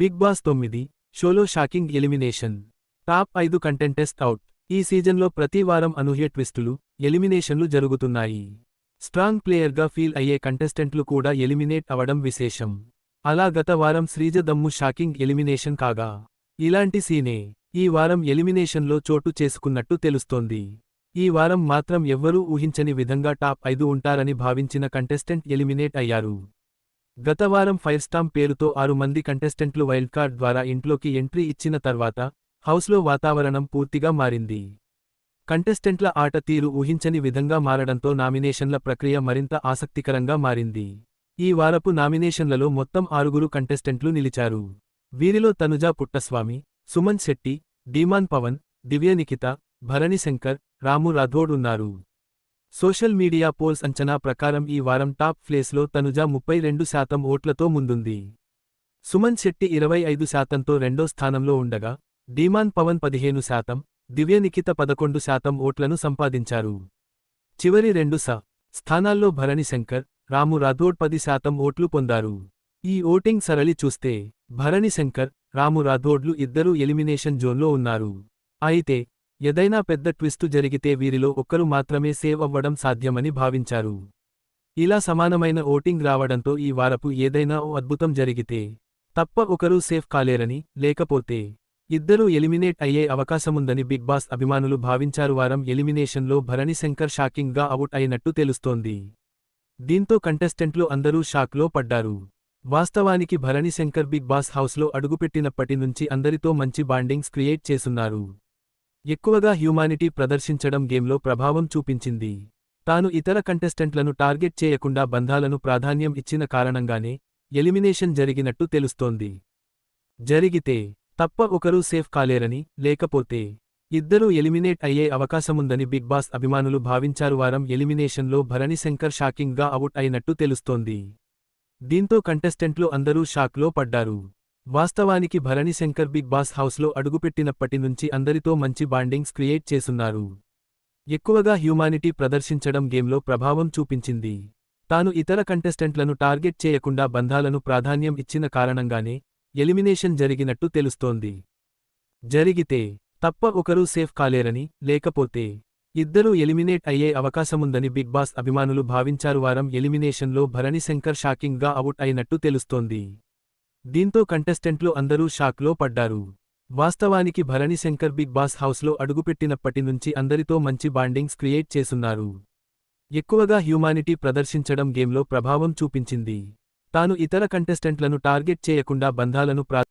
Big boss 9 షోలో shocking elimination. Top 5 contestants out. ఈ సీజన్లో ప్రతి వారం అనూహ్య ట్విస్టులు, ఎలిమినేషన్లు జరుగుతున్నాయి. స్ట్రాంగ్ ప్లేయర్గా ఫీల్ అయ్యే కంటెస్టెంట్లు కూడా ఎలిమినేట్ అవడం విశేషం. అలా గత వారం శ్రీజ దమ్ము షాకింగ్ ఎలిమినేషన్ కాగా, ఇలాంటి సీనే ఈ వారం ఎలిమినేషన్లో చోటు చేసుకున్నట్టు తెలుస్తోంది. ఈ వారం మాత్రం ఎవ్వరూ ఊహించని విధంగా టాప్ 5 ఉంటారని భావించిన కంటెస్టెంట్ ఎలిమినేట్ అయ్యారు. గత వారం ఫైర్ స్టామ్ పేరుతో 6 మంది కంటెస్టెంట్లు వైల్డ్ కార్డ్ ద్వారా ఇంట్లోకి ఎంట్రీ ఇచ్చిన తర్వాత హౌస్లో వాతావరణం పూర్తిగా మారింది. కంటెస్టెంట్ల ఆట తీరు ఊహించని విధంగా మారడంతో నామినేషన్ల ప్రక్రియ మరింత ఆసక్తికరంగా మారింది. ఈ వారపు నామినేషన్లలో మొత్తం 6 కంటెస్టెంట్లు నిలిచారు. వీరిలో తనుజ పుట్టస్వామి, సుమన్ శెట్టి, ధీమాన్ పవన్, దివ్య నిఖిత, భరణి శంకర్, రాము రాథోడ్ ఉన్నారు. సోషల్ మీడియా పోల్స్ అంచనా ప్రకారం ఈ వారం టాప్ ప్లేస్లో తనుజ 32% ఓట్లతో ముందుంది. సుమన్ శెట్టి 25%తో రెండో స్థానంలో ఉండగా, ధీమాన్ పవన్ 15%, దివ్య నిఖిత 11% ఓట్లను సంపాదించారు. చివరి 2 స్థానాల్లో భరణి శంకర్, రాము రాథోడ్ 10% ఓట్లు పొందారు. ఈ ఓటింగ్ సరళి చూస్తే భరణి శంకర్, రాము రాథోడ్లు ఇద్దరూ ఎలిమినేషన్ జోన్లో ఉన్నారు. అయితే ఏదైనా పెద్ద ట్విస్టు జరిగితే వీరిలో ఒక్కరు మాత్రమే సేవ్ అవ్వడం సాధ్యమని భావించారు. ఇలా సమానమైన ఓటింగ్ రావడంతో ఈ వారపు ఏదైనా ఓ అద్భుతం జరిగితే తప్ప ఒకరూ సేఫ్ కాలేరని, లేకపోతే ఇద్దరూ ఎలిమినేట్ అయ్యే అవకాశముందని బిగ్ బాస్ అభిమానులు భావించారు. వారం ఎలిమినేషన్లో భరణి శంకర్ షాకింగ్గా అవుట్ అయినట్టు తెలుస్తోంది. దీంతో కంటెస్టెంట్లు అందరూ షాక్లో పడ్డారు. వాస్తవానికి భరణి శంకర్ బిగ్ బాస్ హౌస్లో అడుగుపెట్టినప్పటి నుంచి అందరితో మంచి బాండింగ్స్ క్రియేట్ చేసున్నారు. ఎక్కువగా హ్యూమానిటీ ప్రదర్శించడం గేమ్లో ప్రభావం చూపించింది. తాను ఇతర కంటెస్టెంట్లను టార్గెట్ చేయకుండా బంధాలను ప్రాధాన్యం ఇచ్చిన కారణంగానే ఎలిమినేషన్ జరిగినట్టు తెలుస్తోంది. జరిగితే తప్ప ఒకరూ సేఫ్ కాలేరని, లేకపోతే ఇద్దరూ ఎలిమినేట్ అయ్యే అవకాశముందని బిగ్ బాస్ అభిమానులు భావించారు. వారం ఎలిమినేషన్లో భరణి శంకర్ షాకింగ్గా అవుట్ అయినట్టు తెలుస్తోంది. దీంతో కంటెస్టెంట్లు అందరూ షాక్లో పడ్డారు. వాస్తవానికి భరణి శంకర్ బిగ్ బాస్ హౌస్లో అడుగుపెట్టినప్పటి నుంచి అందరితో మంచి బాండింగ్స్ క్రియేట్ చేసున్నారు. ఎక్కువగా హ్యూమానిటీ ప్రదర్శించడం గేమ్లో ప్రభావం చూపించింది. తాను ఇతర కంటెస్టెంట్లను టార్గెట్ చేయకుండా బంధాలను ప్రాధాన్యం ఇచ్చిన కారణంగానే ఎలిమినేషన్ జరిగినట్టు తెలుస్తోంది. జరిగితే తప్ప ఒకరూ సేఫ్ కాలేరని, లేకపోతే ఇద్దరూ ఎలిమినేట్ అయ్యే అవకాశముందని బిగ్ బాస్ అభిమానులు భావించారు. వారం ఎలిమినేషన్లో భరణి శంకర్ షాకింగ్గా అవుట్ అయినట్టు తెలుస్తోంది. దీంతో కంటెస్టెంట్లు అందరూ షాక్లో పడ్డారు. వాస్తవానికి భరణి శంకర్ బిగ్ బాస్ హౌస్లో అడుగుపెట్టినప్పటి నుంచి అందరితో మంచి బాండింగ్స్ క్రియేట్ చేసున్నారు. ఎక్కువగా హ్యూమానిటీ ప్రదర్శించడం గేమ్లో ప్రభావం చూపించింది. తాను ఇతర కంటెస్టెంట్లను టార్గెట్ చేయకుండా బంధాలను